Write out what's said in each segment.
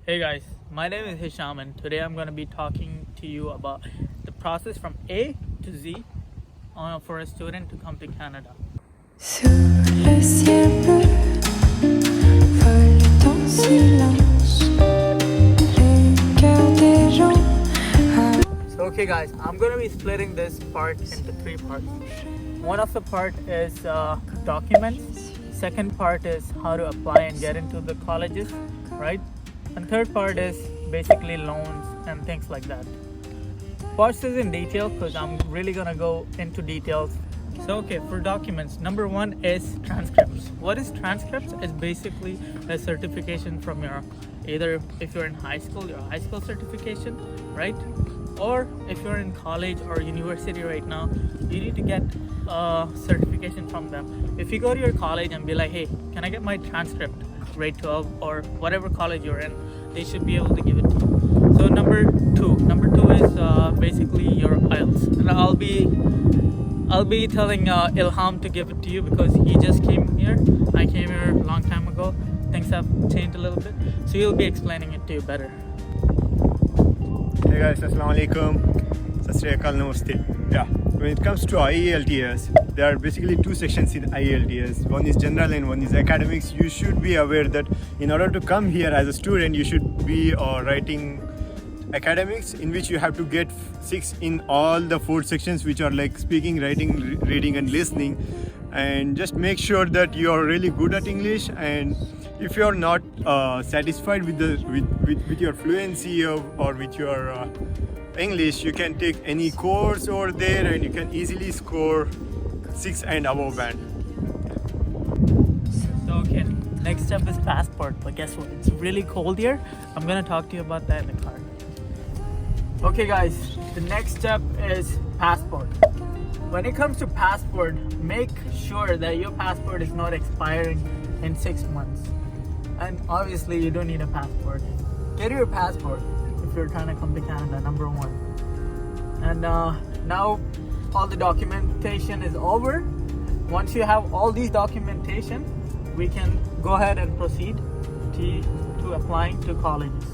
Hey guys, my name is Hisham and today I'm going to be talking to you about the process from A to Z for a student to come to Canada. Sous le ciel bleu, vole ton silence, les cœurs des gens. So okay guys, I'm going to be splitting this part into three parts. One of the part is documents, second part is how to apply and get into the colleges, right? And third part is basically loans and things like that. Watch this in detail because I'm really gonna go into details. So okay, for documents, number one is transcripts. What is transcripts? It's basically a certification from your, either if you're in high school, your high school certification, right? Or if you're in college or university right now, you need to get a certification from them. If you go to your college and be like, hey, can I get my transcript, grade 12 or whatever college you're in, they should be able to give it to you. So number two is basically your IELTS, and I'll be telling Ilham to give it to you because he just came here. I came here a long time ago. Things have changed a little bit, so he'll be explaining it to you better. Hey guys, Assalamu alaikum. Sat Sri Akal, Namaste. Yeah, when it comes to IELTS, there are basically two sections in IELTS. One is general and one is academics. You should be aware that in order to come here as a student, you should be writing academics, in which you have to get 6 in all the 4 sections, which are like speaking, writing, reading and listening. And just make sure that you are really good at English, and if you are not satisfied with your fluency or with your English, you can take any course over there and you can easily score 6 and above band. So okay, next step is passport, but guess what? It's really cold here. I'm gonna talk to you about that in the car. Okay guys, the next step is passport. When it comes to passport, make sure that your passport is not expiring in 6 months. And obviously you don't need a passport. Get your passport if you're trying to come to Canada, number one. And now all the documentation is over. Once you have all these documentation, we can go ahead and proceed to applying to colleges.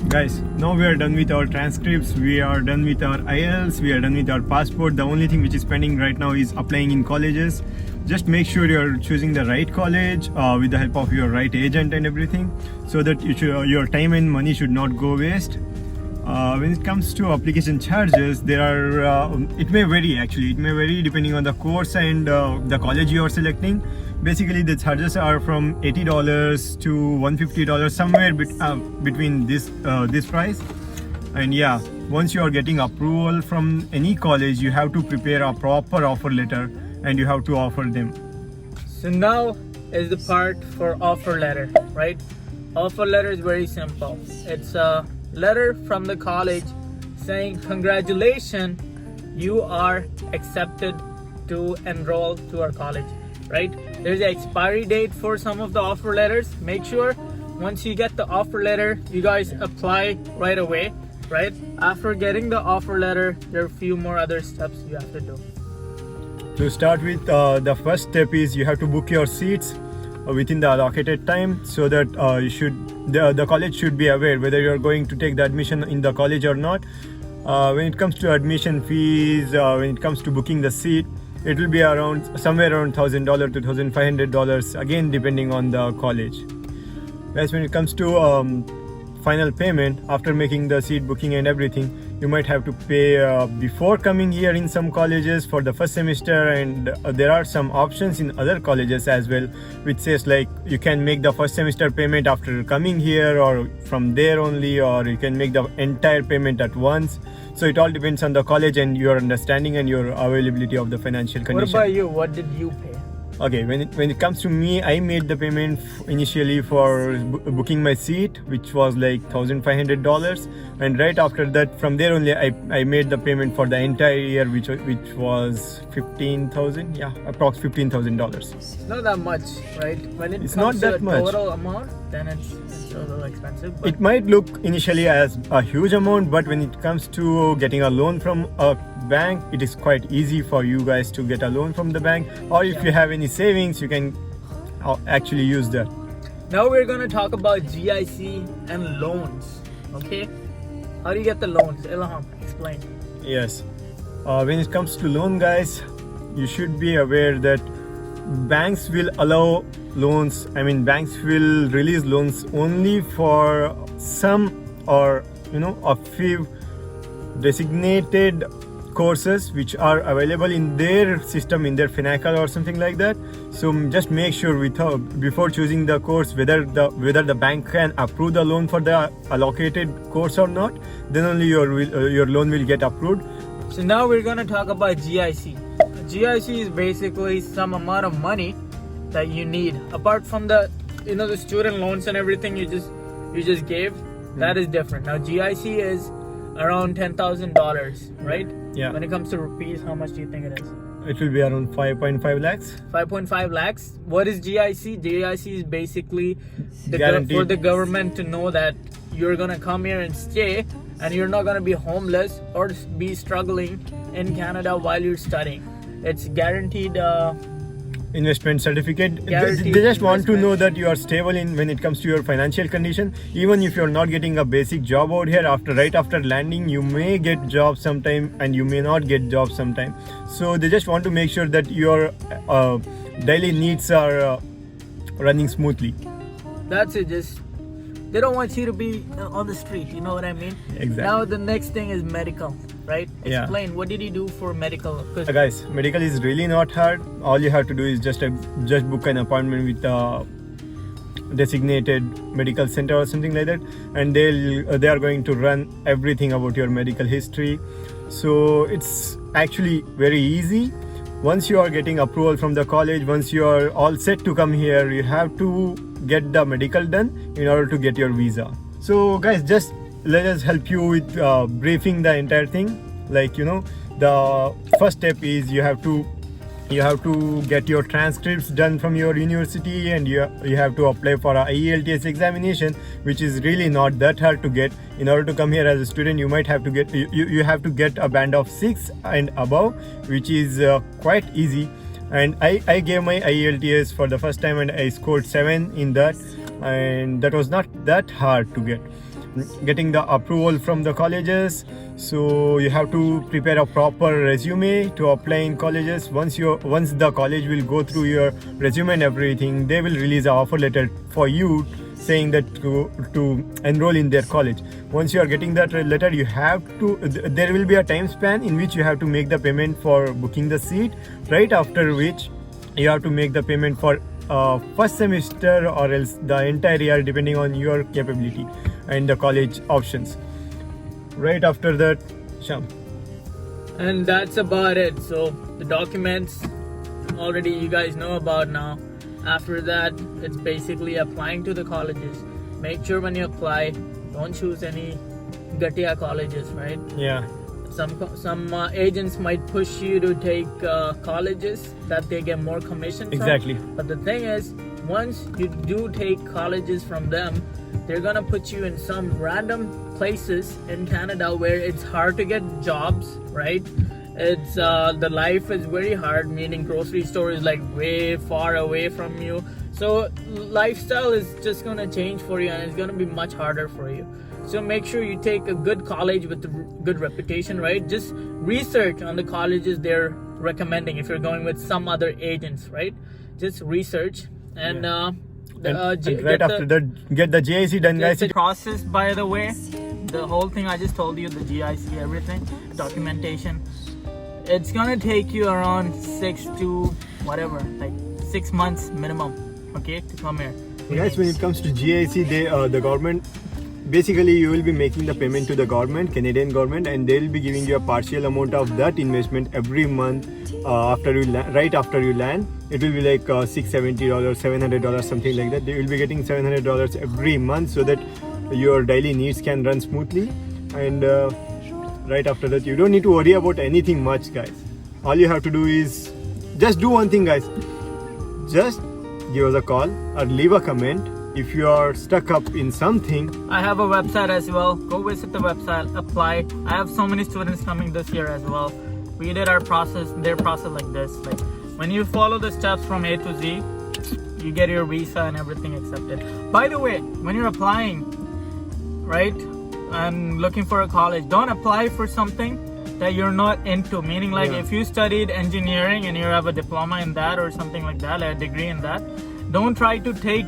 Guys, now we are done with our transcripts, we are done with our IELTS, we are done with our passport. The only thing which is pending right now is applying in colleges. Just make sure you're choosing the right college with the help of your right agent and everything, so that your time and money should not go waste. When it comes to application charges, there are it may vary depending on the course and the college you are selecting. Basically the charges are from $80 to $150, somewhere between this price. And yeah, once you are getting approval from any college, you have to prepare a proper offer letter and you have to offer them. So now is the part for offer letter, right? Offer letter is very simple. It's a letter from the college saying congratulations, you are accepted to enroll to our college, right? There's an expiry date for some of the offer letters. Make sure once you get the offer letter, you guys apply right away, right? After getting the offer letter, there are a few more other steps you have to do. To start with, the first step is you have to book your seats within the allocated time, so that the college should be aware whether you're going to take the admission in the college or not. When it comes to admission fees, when it comes to booking the seat, it will be somewhere around $1,000 to $1,500, again depending on the college. Guys, when it comes to final payment, after making the seat booking and everything, you might have to pay before coming here in some colleges for the first semester, and there are some options in other colleges as well, which says like you can make the first semester payment after coming here or from there only, or you can make the entire payment at once. So it all depends on the college and your understanding and your availability of the financial condition. What about you? What did you pay? Okay, when it comes to me, I made the payment initially for booking my seat, which was like $1,500, and right after that, from there only, I made the payment for the entire year, which was $15,000. Yeah, approx $15,000. It's not that much, right? When it's comes not to that the much. total amount, then it's a little expensive. But It might look initially as a huge amount, but when it comes to getting a loan from a bank, it is quite easy for you guys to get a loan from the bank, or if you have any savings, you can actually use that. Now we're gonna talk about GIC and loans. Okay, how do you get the loans? Ilham, explain. Yes. When it comes to loan, guys, you should be aware that banks will allow loans. I mean, banks will release loans only for some or a few designated courses which are available in their system, in their Finacle or something like that. So just make sure before choosing the course whether the bank can approve the loan for the allocated course or not. Then only your loan will get approved. So now we're gonna talk about GIC. GIC is basically some amount of money that you need apart from the the student loans and everything you just gave. That is different. Now GIC is around $10,000, right? Yeah. When it comes to rupees, how much do you think it is? It will be around 5.5 lakhs. 5.5 lakhs. What is GIC? GIC is basically Guaranteed. for the government to know that you're gonna come here and stay, and you're not gonna be homeless or be struggling in Canada while you're studying. It's guaranteed. Investment certificate. They Guaranteed just want to investment. know that you are stable in when it comes to your financial condition. Even if you're not getting a basic job out here, right after landing, you may get job sometime and you may not get job sometime. So they just want to make sure that your daily needs are running smoothly. That's it. Just they don't want you to be on the street. You know what I mean? Exactly. Now the next thing is medical, right? Yeah. Explain. What did you do for medical? 'Cause Guys, medical is really not hard. All you have to do is just book an appointment with a designated medical center or something like that, and they are going to run everything about your medical history. So it's actually very easy. Once you are getting approval from the college, once you are all set to come here, you have to get the medical done in order to get your visa. So guys, just let us help you with briefing the entire thing. Like the first step is you have to get your transcripts done from your university, and you have to apply for a IELTS examination, which is really not that hard to get. In order to come here as a student, you might have to get you have to get a band of 6 and above, which is quite easy. And I gave my IELTS for the first time and I scored 7 in that, and that was not that hard to get. Getting the approval from the colleges, so you have to prepare a proper resume to apply in colleges. Once the college will go through your resume and everything, they will release an offer letter for you saying that to enroll in their college. Once you are getting that letter, there will be a time span in which you have to make the payment for booking the seat, right after which you have to make the payment for first semester or else the entire year, depending on your capability and the college options. Right after that, Sham. And that's about it. So the documents already you guys know about now. After that, it's basically applying to the colleges. Make sure when you apply, don't choose any Ghatiya colleges, right? Yeah. Some agents might push you to take colleges that they get more commission from. Exactly. But the thing is, once you do take colleges from them, they're gonna put you in some random places in Canada where it's hard to get jobs, right? It's the life is very hard, meaning grocery store is like way far away from you. So lifestyle is just gonna change for you, and it's gonna be much harder for you. So make sure you take a good college with a good reputation, right? Just research on the colleges they're recommending if you're going with some other agents, right? Just research and Right after that, get the GIC done, guys. the process, by the way, the whole thing I just told you, the GIC, everything, documentation, it's gonna take you around 6 months minimum, okay, to come here. Guys, when it comes to GIC, the government, basically you will be making the payment to the government, Canadian government, and they will be giving you a partial amount of that investment every month right after you land. It will be like $670, $700, something like that. They will be getting $700 every month so that your daily needs can run smoothly. And right after that, you don't need to worry about anything much, guys. All you have to do is just do one thing, guys. Just give us a call or leave a comment if you are stuck up in something. I have a website as well. Go visit the website, apply. I have so many students coming this year as well. We did their process like this. Like when you follow the steps from A to Z, you get your visa and everything accepted. By the way, when you're applying, right, and looking for a college, don't apply for something that you're not into. Meaning, like, if you studied engineering and you have a diploma in that or something like that, like a degree in that, don't try to take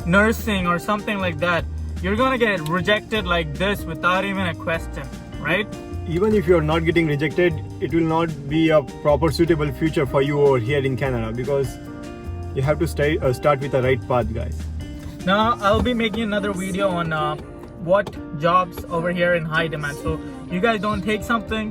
nursing or something like that. You're gonna get rejected like this without even a question, right? Even if you're not getting rejected, it will not be a proper suitable future for you over here in Canada, because you have to start with the right path, guys. Now I'll be making another video on what jobs over here in high demand, so you guys don't take something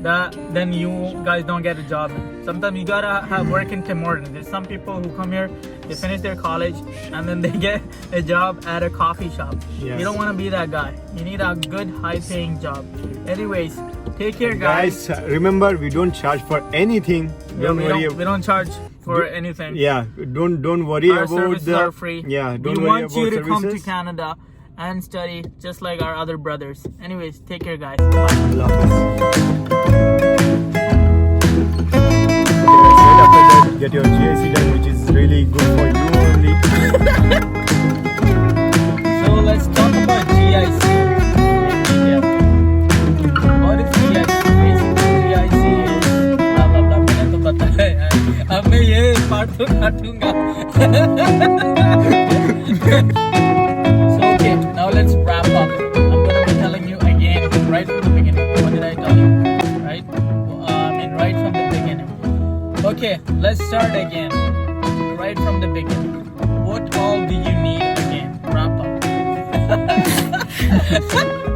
that then you guys don't get a job. Sometimes you gotta have work in Tim Hortons. There's some people who come here, they finish their college and then they get a job at a coffee shop. Yes. You don't want to be that guy. You need a good high paying job. Anyways, take care, guys. Remember, we don't charge for anything. We don't charge for anything. Yeah, don't worry Our about services the are free. Yeah, don't we worry want you about to come to services. Canada and study just like our other brothers. Anyways, take care, guys. Bye. Allah Hafiz. Right after that, get your GIC done, which is really good for you only. So let's talk about GIC in detail. What is GIC? Basically, GIC is blah blah blah. मैंने तो बताया है. अब मैं ये part तो काटूंगा. So okay, now let's wrap up. I'm gonna be telling you again right from the beginning. What did I tell you? Right? Right from the beginning. Okay, let's start again. Right from the beginning. What all do you need again? Wrap up.